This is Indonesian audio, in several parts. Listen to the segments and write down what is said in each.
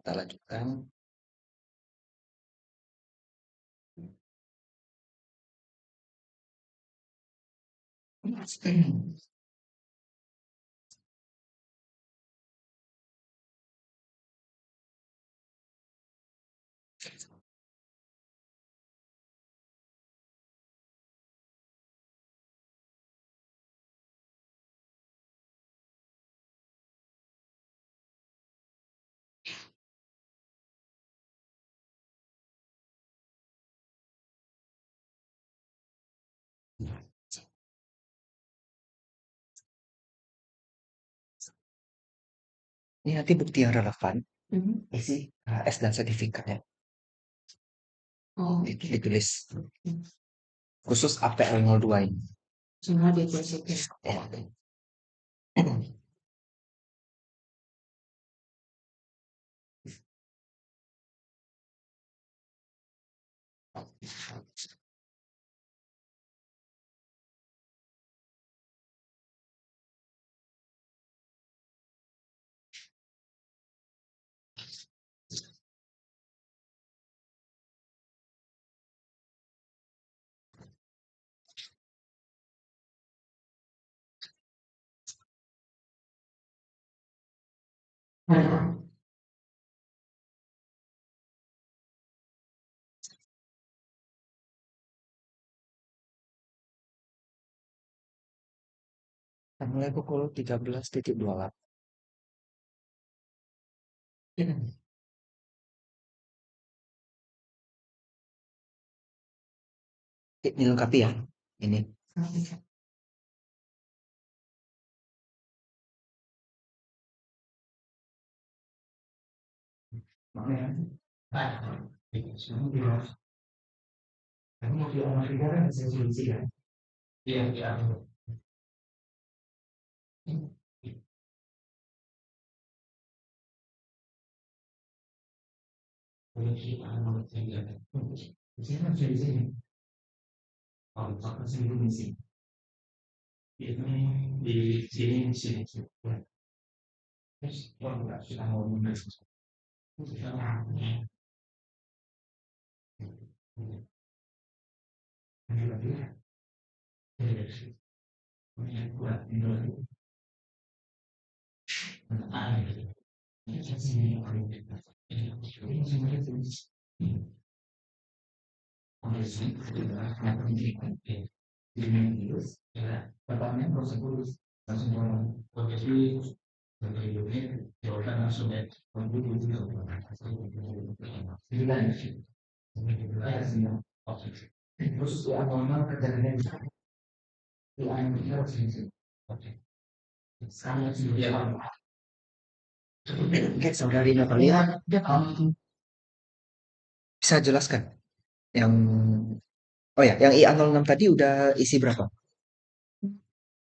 Kita lanjutkan. Ini nanti bukti yang relevan, isi HS dan sertifikatnya. Oh, Ditulis. Khusus APL02 ini. semua ditulis itu. Ya. Mulai pukul 13.28. Ini lengkapi ya. Ini. Kamu mau bilang sama Rika kan saya solusi kan? Iya, iya. Di sini kan di sini. Oh, pakai sini di sini. Ini di sini. Terus, enggak sudah mau menulis. Ini lagi ya. Ini buat Indonesia. Pertanyaan prosedur langsung jadi jawaban langsung ya. Terus awalnya kerjanya di Amerika sini. Sekarang sudah Oke, saudari Natalia, bisa jelaskan yang yang IA06 tadi udah isi berapa?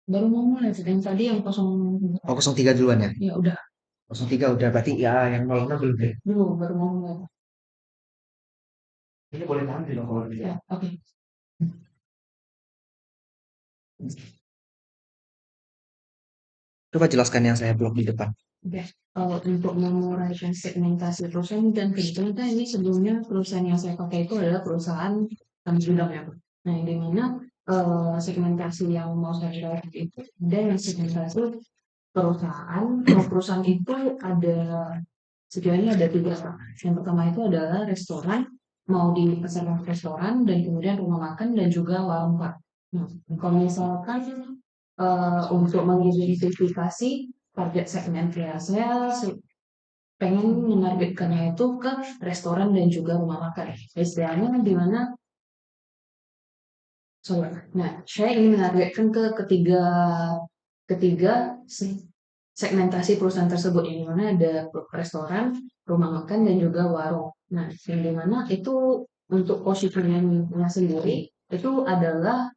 Baru mau mulai, sedang tadi yang 03 duluan ya? Ya udah. 03 udah, berarti IA yang 06 belum ya? Belum, baru mau mulai. Ini boleh tampil dong kalau Ya, oke. Coba jelaskan yang saya blok di depan. Oke. Untuk menguraikan segmentasi perusahaan dan kebetulan ini sebelumnya perusahaan yang saya pakai itu adalah perusahaan gudang ya, Pak. Nah, yang dimana segmentasi yang mau saya uraikan itu dan segmentasi perusahaan. Kalau perusahaan itu ada sejauh ini ada 3, Pak. Yang pertama itu adalah restoran, mau dipasarkan ke restoran, dan kemudian rumah makan dan juga warung, Pak. Nah, kalau misalkan untuk mengidentifikasi target segmen ya, saya pengen menargetkannya itu ke restoran dan juga rumah makan. Istilahnya di mana nah, saya ingin menargetkan ke ketiga segmentasi perusahaan tersebut, yang mana ada restoran, rumah makan, dan juga warung. Nah, yang dimana itu untuk positioningnya sendiri itu adalah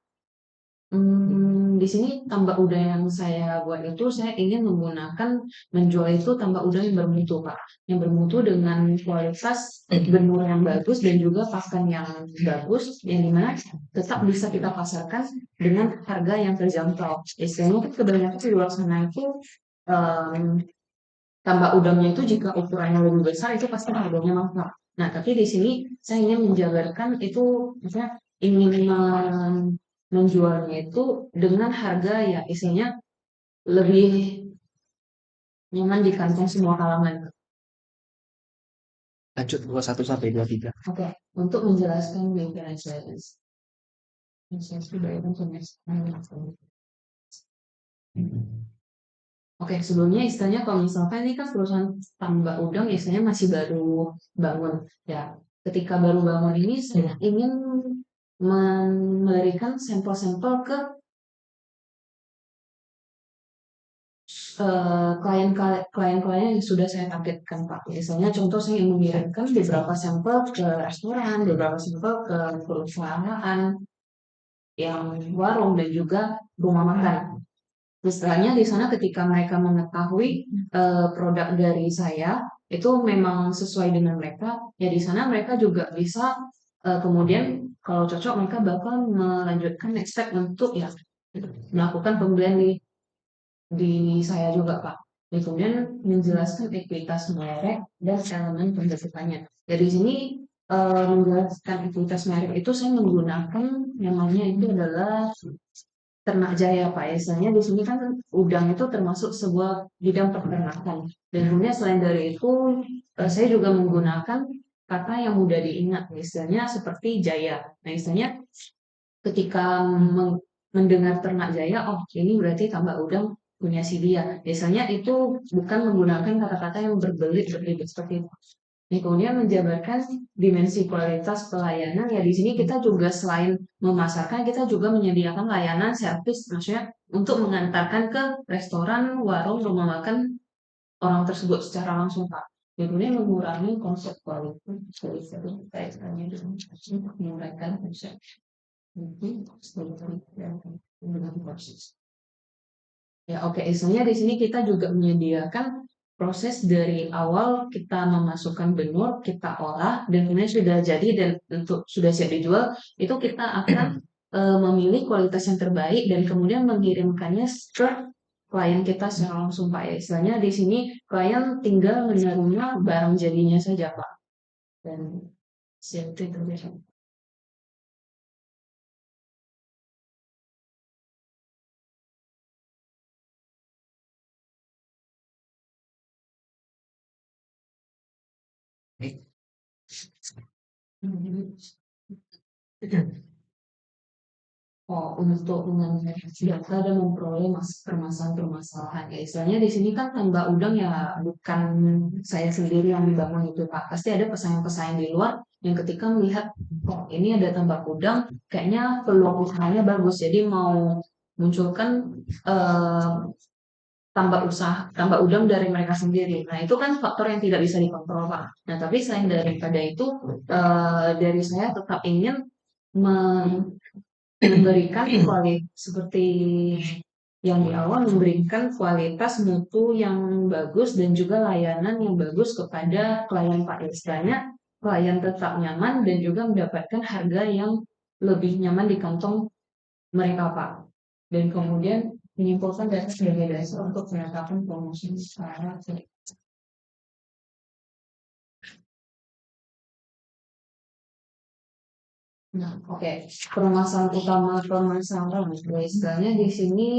di sini tambak udang yang saya buat itu saya ingin menjual itu tambak udang yang bermutu, Pak. Yang bermutu dengan kualitas benur yang bagus dan juga pakan yang bagus, yang dimana tetap bisa kita pasarkan dengan harga yang terjangkau. Istilahnya kan kebanyakan di luar sana itu tambak udangnya itu jika ukurannya lebih besar itu pasti harganya mahal. Nah, tapi di sini saya ingin menjabarkan itu, misalnya ingin menjualnya itu dengan harga ya isinya lebih nyaman di kantong semua kalangan. Lanjut 21 sampai 23. Oke, untuk menjelaskan difference. Oke, sebelumnya istilahnya kalau misalkan ini kan perusahaan tambak udang istilahnya masih baru bangun. Ya, ketika baru bangun ini saya ingin memberikan sampel-sampel ke klien-klien yang sudah saya targetkan, Pak. Misalnya contoh saya ingin mengirimkan beberapa sampel ke restoran, beberapa sampel ke perusahaan yang warung dan juga rumah makan. Istilahnya di sana ketika mereka mengetahui produk dari saya itu memang sesuai dengan mereka, ya di sana mereka juga bisa kemudian kalau cocok mereka bakal melanjutkan next step untuk ya melakukan pembelian di saya juga, Pak. Dan kemudian menjelaskan ekuitas merek dan elemen pembentukannya. Dari sini menjelaskan ekuitas merek itu saya menggunakan namanya itu adalah ternak jaya, Pak. Istilahnya di sini kan udang itu termasuk sebuah bidang peternakan. Dan kemudian selain dari itu saya juga menggunakan kata yang mudah diingat, misalnya seperti jaya. Nah, istilahnya ketika mendengar ternak jaya, oh ini berarti tambak udang punya si dia. Biasanya itu bukan menggunakan kata-kata yang berbelit-berbelit seperti itu. Nah, kemudian menjabarkan dimensi kualitas pelayanan, ya di sini kita juga selain memasarkan, kita juga menyediakan layanan servis, maksudnya untuk mengantarkan ke restoran, warung, rumah makan orang tersebut secara langsung, Pak. Dan kemudian mengurangi konsep kualitas dari kaitannya dengan untuk menguraikan konsep ya, oke. Istilahnya di sini kita juga menyediakan proses dari awal kita memasukkan benur, kita olah, dan kemudian sudah jadi dan untuk sudah siap dijual, itu kita akan memilih kualitas yang terbaik dan kemudian mengirimkannya ke klien kita secara langsung, Pak. Ya, istilahnya di sini klien tinggal menerima barang jadinya saja, Pak. Dan siap itu terjadi. Oh, untuk menganalisis data dan memperoleh permasalahan-permasalahan. Ya, istilahnya di sini kan tambak udang ya bukan saya sendiri yang membangun itu, Pak. Pasti ada pesaing-pesaing di luar yang ketika melihat, oh ini ada tambak udang, kayaknya peluang usahanya bagus. Jadi mau munculkan eh, tambak udang dari mereka sendiri. Nah, itu kan faktor yang tidak bisa dikontrol, Pak. Nah, tapi selain daripada itu, dari saya tetap ingin memberikan kualitas seperti yang di awal, memberikan kualitas mutu yang bagus dan juga layanan yang bagus kepada klien, Pak. Istilahnya klien tetap nyaman dan juga mendapatkan harga yang lebih nyaman di kantong mereka, Pak. Dan kemudian menyimpulkan data sebagai dasar untuk penetapan promosi secara Nah, oke. Permasalahan istilahnya di sini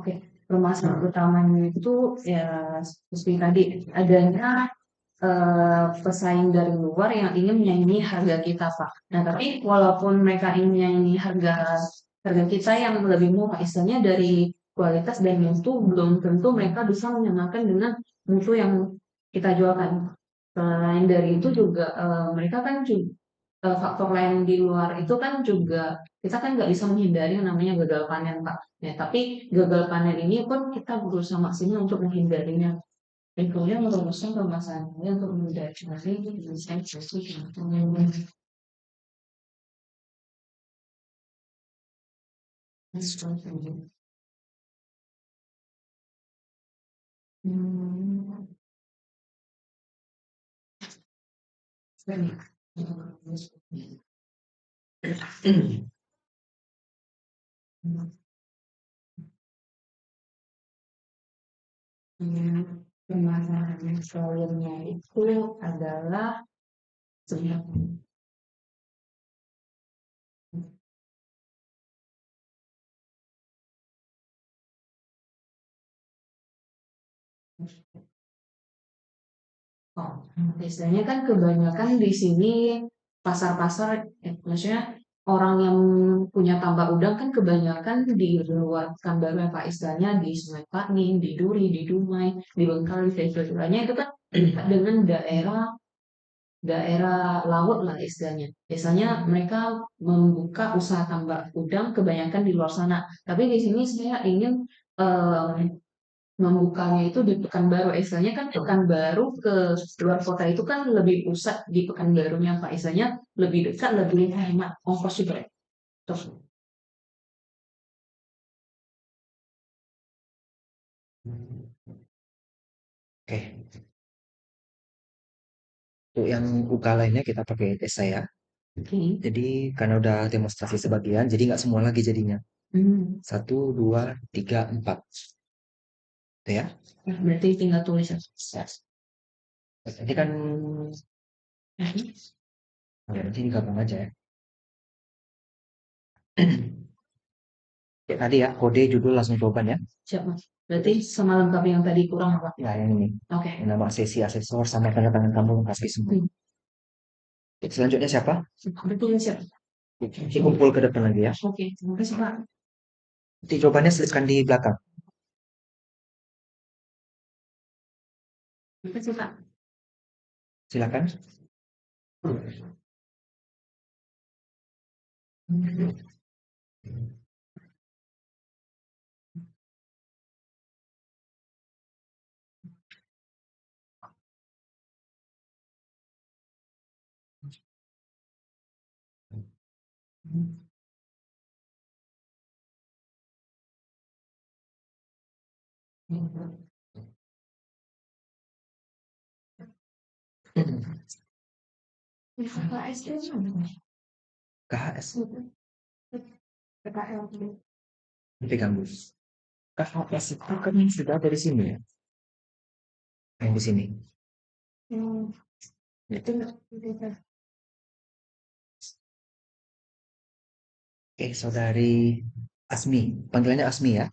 oke, permasalahan utamanya itu ya seperti tadi adanya pesaing dari luar yang ingin menyaingi harga kita, Pak. Nah, tapi walaupun mereka ingin menyaingi harga kita yang lebih murah, istilahnya dari kualitas dan mutu belum tentu mereka bisa menyamakan dengan mutu yang kita jualkan. Selain dari itu juga mereka kan juga faktor lain di luar itu kan juga kita kan nggak bisa menghindari yang namanya gagal panen, Pak. Ya, tapi gagal panen ini pun kita berusaha maksimal untuk menghindarinya dan kemudian merumuskan permasalahannya untuk menghindari desain solusi yang Permasalahan problemnya itu adalah sebenarnya istilahnya kan kebanyakan di sini pasar-pasar, maksudnya orang yang punya tambak udang kan kebanyakan di luar Pekanbaru ya Pak, istilahnya di Sungai Paning, di Duri, di Dumai, di Bengkalis, dan sebagainya itu kan dekat dengan daerah daerah laut lah istilahnya. Biasanya mereka membuka usaha tambak udang kebanyakan di luar sana. Tapi di sini saya ingin membukanya itu di Pekanbaru. Istilahnya kan Pekanbaru ke luar kota itu kan lebih pusat di Pekanbarunya Pak. Istilahnya lebih dekat, lebih hemat ongkos juga. Tuh. Oke. Untuk yang UK lainnya kita pakai tes saya. Oke. Jadi karena udah demonstrasi sebagian, jadi nggak semua lagi jadinya. 1, 2, 3, 4. Itu ya. Nah, berarti tinggal tulis ya. Ini kan ya, nanti digabung aja ya. Kayak tadi ya, kode judul langsung jawaban ya. Siap Mas. Berarti sama lengkap yang tadi kurang apa? Ya, yang ini. Oke. Yang nama sesi asesor sama tanda tangan kamu kasih semua. Selanjutnya siapa? Betul siap. Nanti kumpul ke depan lagi ya. Oke, terima kasih Pak. Nanti jawabannya selipkan di belakang. Terima kasih Pak. Silakan. KHS itu mana? KHS. PKL. Dipegang dulu. KHS itu kan sudah ada di sini ya. Yang di sini. Itu Oke, saudari Asmi. Panggilannya Asmi ya.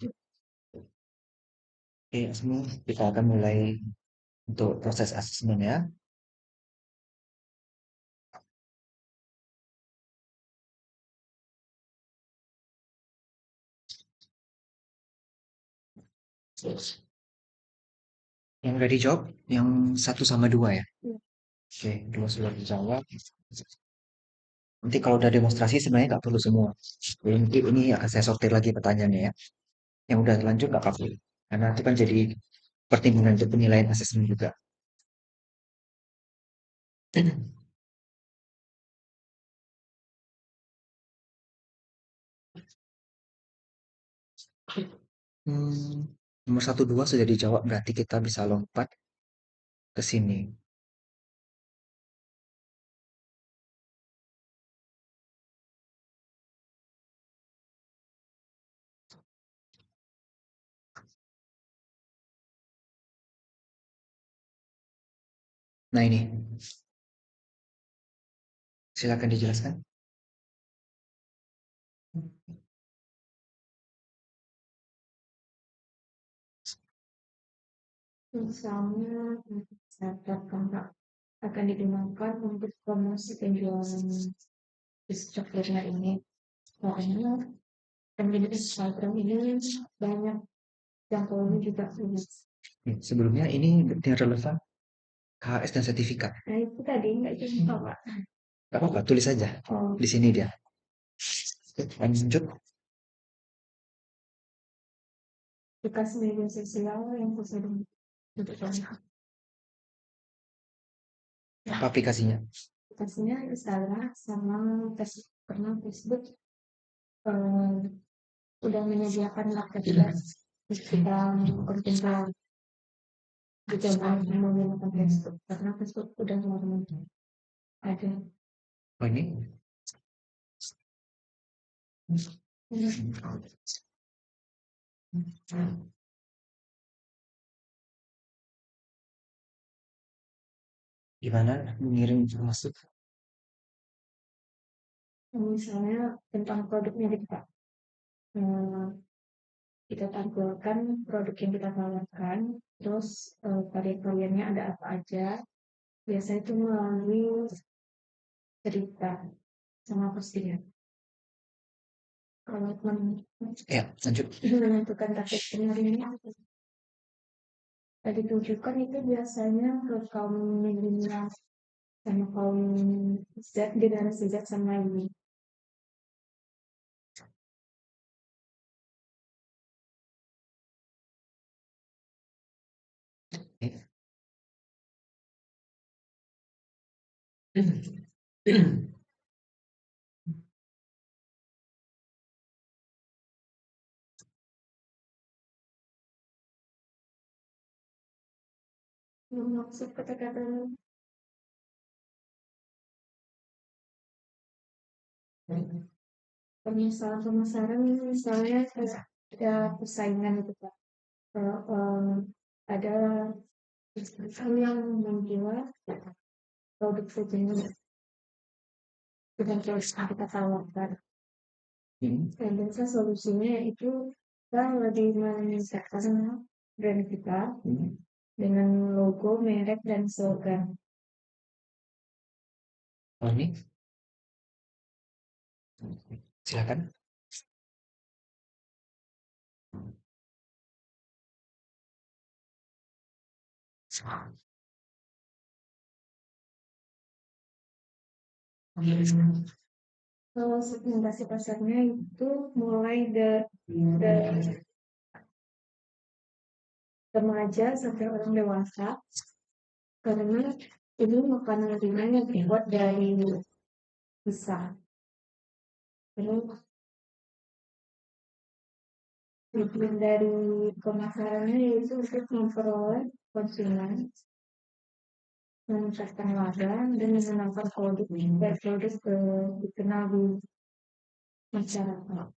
Oke, Asmi, kita akan mulai untuk proses asesmen ya. Yang ready jawab, yang 1 sama 2 ya. Oke, 2 sudah dijawab. Nanti kalau udah demonstrasi sebenarnya nggak perlu semua. Jadi nanti ini akan saya sortir lagi pertanyaannya ya. Yang udah terlanjur nggak apa-apa. Karena itu kan jadi pertimbangan untuk penilaian asesmen juga. Nomor 1, 2 sudah dijawab, berarti kita bisa lompat ke sini. Nah ini, silakan dijelaskan. misalnya startup kontrak akan digunakan untuk promosi penjualan coklatnya ini. Makanya pendidikan Instagram ini banyak jangkauannya juga luas. Sebelumnya ini yang relevan KHS dan sertifikat. Nah itu tadi nggak jumpa Pak. Gak apa-apa, tulis saja. Oh, Di sini dia. Lanjut. aplikasi media sosial yang khusus untuk kontak. Apa aplikasinya? Aplikasinya Instagram sama Facebook. Karena Facebook eh, udah menyediakan marketplace kita konten juga menggunakan Facebook karena Facebook udah lama ada. Oh ini. Gimana mengirim informasi? Misalnya tentang produknya gitu Pak. Eh, kita tampilkan produk yang kita tawarkan, terus varian-variannya ada apa aja. Biasanya itu melalui cerita sama postingan. Kalau Ya, lanjut. menentukan target penyaringan tadi tunjukkan itu biasanya ke kaum milenial sama kaum Z, generasi Z sama ini. Maksud kata-kata pemasaran misalnya kayak ada persaingan gitu Pak. Ada perusahaan yang menjual produk sejenis dengan produk yang kita tawarkan. Dan biasa solusinya itu kita lebih meningkatkan brand kita dengan logo, merek, dan slogan. Oh, ini silakan. Kalau segmentasi pasarnya itu mulai dari remaja sampai orang dewasa, karena ini makanan ringan yang dibuat dari pisang. Terus tujuan dari pemasarannya yaitu untuk memperoleh konsumen, meningkatkan laba dan mengenalkan produk dan produk dikenal di masyarakat.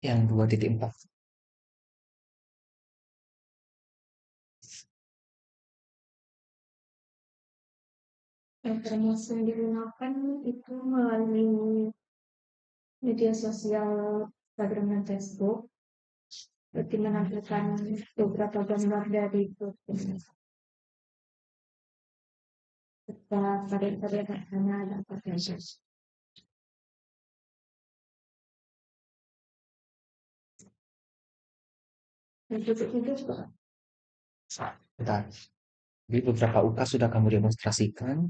Yang 2.4. Yang termasuk digunakan itu melalui media sosial Instagram dan Facebook, seperti menampilkan beberapa gambar dari produk serta karya-karya karya dan potensi. Untuk itu juga Bentar. Jadi beberapa UKA sudah kamu demonstrasikan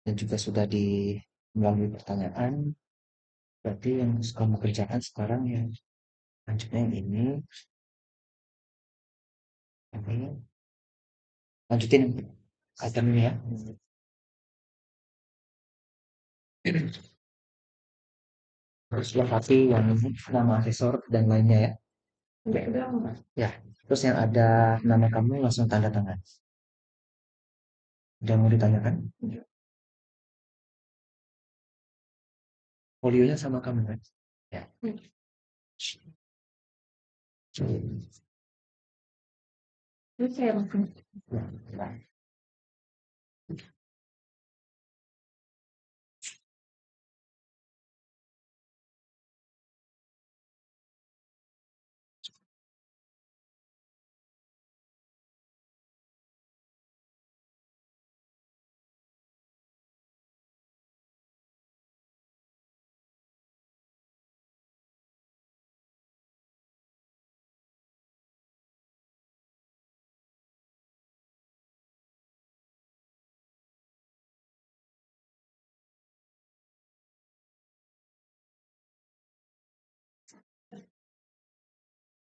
dan juga sudah melalui pertanyaan. Berarti yang harus kamu kerjakan sekarang ya lanjutnya yang ini. Lanjutin item ini ya. Terus lengkapi yang nama asesor dan lainnya ya. Ya, terus yang ada nama kamu langsung tanda tangan. Udah mau ditanyakan? Folionya sama kamu kan? Ya. Ini saya langsung. Ya.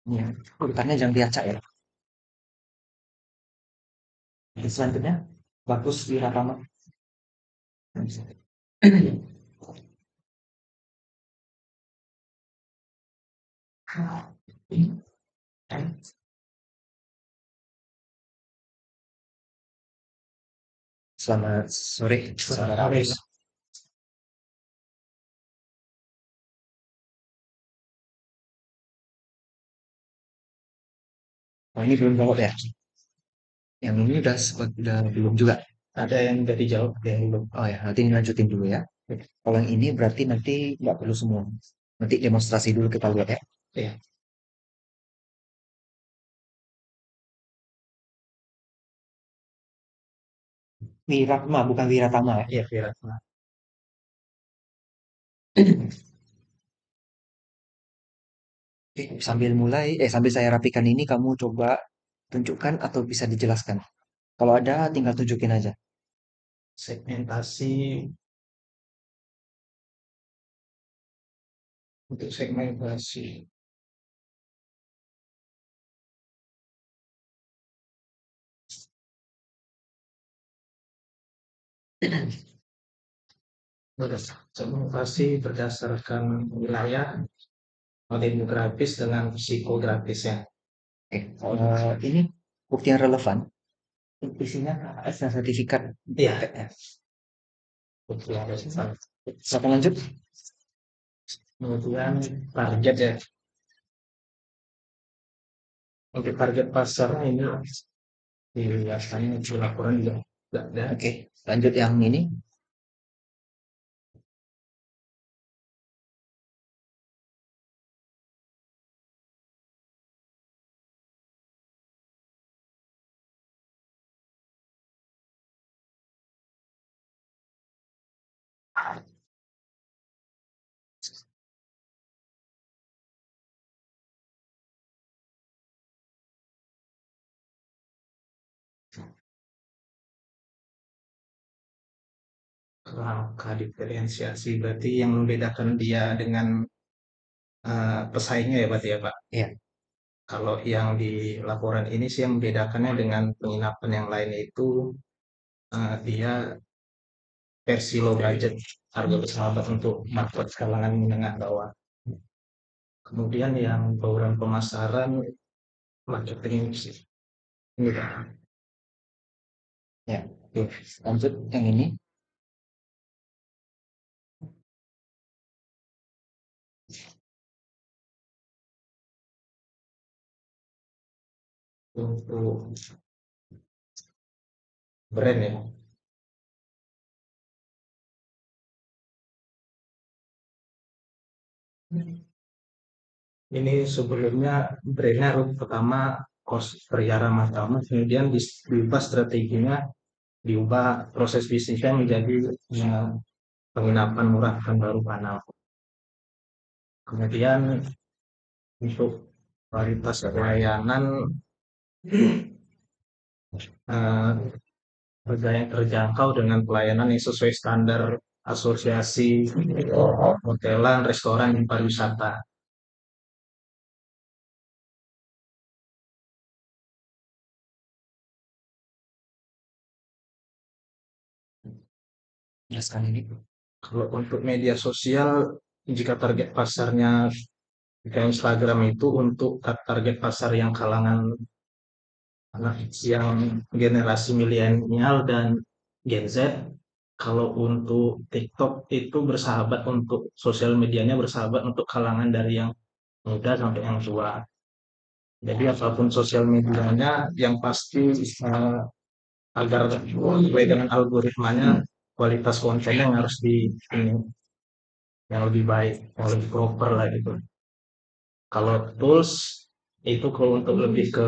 Ya, urutannya jangan diacak ya. Selanjutnya, bagus di rekaman. Selamat sore, saudara Aris. Oh, ini belum jawab ya? Yang ini udah belum juga. Ada yang udah dijawab, ada yang belum. Oh ya, nanti lanjutin dulu ya. Kalau yang ini berarti nanti nggak perlu semua. Nanti demonstrasi dulu kita lihat ya. Iya. Wiratma, bukan Wiratama ya. Iya, Vira. Oke, sambil saya rapikan ini, kamu coba tunjukkan atau bisa dijelaskan. Kalau ada, tinggal tunjukin aja. Segmentasi untuk segmentasi. Segmentasi berdasarkan wilayah, demografis dengan psikografisnya. Oke, ini bukti yang relevan. Isinya KS dan sertifikat. Iya. PTS. Betul, ada sesat. Silakan lanjut. Kemudian target ya. Untuk target pasar ini biasanya di laporan juga nggak ada. Oke, lanjut yang ini. Langkah diferensiasi berarti yang membedakan dia dengan pesaingnya ya berarti ya Pak. Iya. Kalau yang di laporan ini sih yang membedakannya dengan penginapan yang lain itu dia versi low budget, harga bersahabat untuk market kalangan menengah bawah. Kemudian yang bauran pemasaran marketing sih. Ini Pak. Ya, oke. Lanjut yang ini. Untuk brand ya. Ini sebelumnya brandnya pertama kos Periara Mahkamah, kemudian diubah strateginya, diubah proses bisnisnya menjadi penginapan murah Pekanbaru Panau. Kemudian untuk kualitas pelayanan harga yang terjangkau dengan pelayanan yang sesuai standar asosiasi hotelan, restoran, dan pariwisata. Jelaskan ini. Kalau untuk media sosial, jika target pasarnya jika Instagram itu untuk target pasar yang kalangan anak yang generasi milenial dan Gen Z. Kalau untuk TikTok itu bersahabat untuk sosial medianya bersahabat untuk kalangan dari yang muda sampai yang tua. Jadi apapun sosial medianya yang pasti agar sesuai dengan algoritmanya kualitas kontennya yang harus yang lebih baik, yang lebih proper lah gitu. Kalau tools itu kalau untuk lebih ke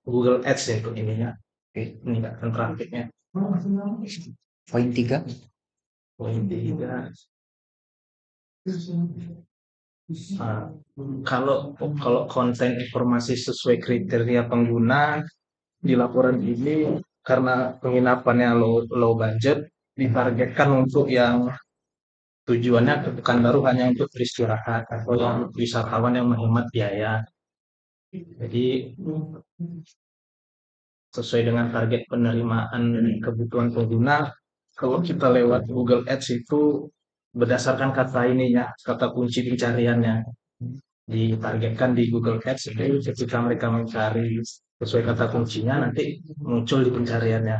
Google Ads ya untuk ininya, meningkatkan trafficnya. Poin 3. Poin 3. Kalau konten informasi sesuai kriteria pengguna di laporan ini karena penginapannya low budget ditargetkan untuk yang tujuannya ke Pekanbaru hanya untuk beristirahat atau yang wisatawan yang menghemat biaya. Jadi sesuai dengan target penerimaan kebutuhan pengguna, kalau kita lewat Google Ads itu berdasarkan kata ininya, kata kunci pencariannya. ditargetkan di Google Ads itu ketika mereka mencari sesuai kata kuncinya nanti muncul di pencariannya.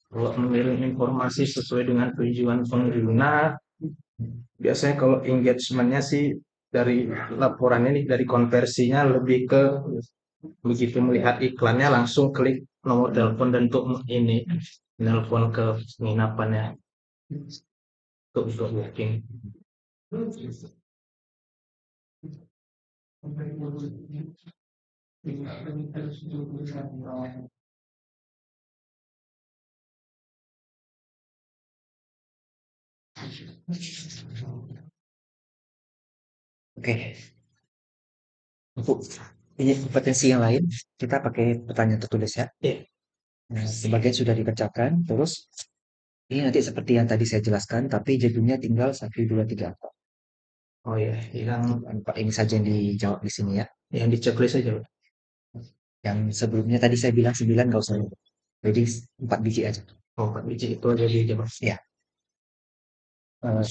Kalau mengirim informasi sesuai dengan tujuan pengguna, biasanya kalau engagement-nya sih dari laporannya nih, dari konversinya lebih ke begitu melihat iklannya langsung klik nomor telepon dan untuk ini nelpon ke penginapannya untuk booking. Oke. Untuk ini kompetensi yang lain, kita pakai pertanyaan tertulis ya. Iya. Nah, sebagian sudah dikerjakan, terus ini nanti seperti yang tadi saya jelaskan, tapi jadinya tinggal 1, 2, 3, 4. Oh ya, yang 4 ini saja yang dijawab di sini ya. di checklist aja, Pak. Yang sebelumnya tadi saya bilang 9 nggak usah. Jadi 4 biji aja. Oh, 4 biji itu aja dijawab. Iya.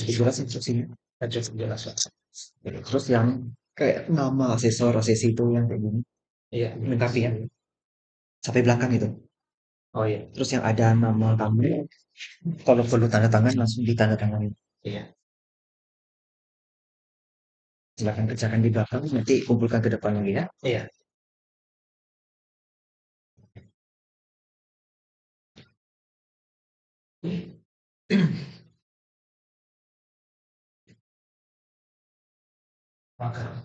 Jelas instruksinya. Aja jelas, Pak. Terus yang kayak nama asesor, asesi itu yang kayak gini, Iya. lengkapi ya. Sampai belakang itu. Oh iya. Terus yang ada nama kamu, kalau perlu tanda tangan langsung ditandatangani. Iya. Silakan kerjakan di belakang, nanti kumpulkan ke depan lagi ya. Iya. Maka.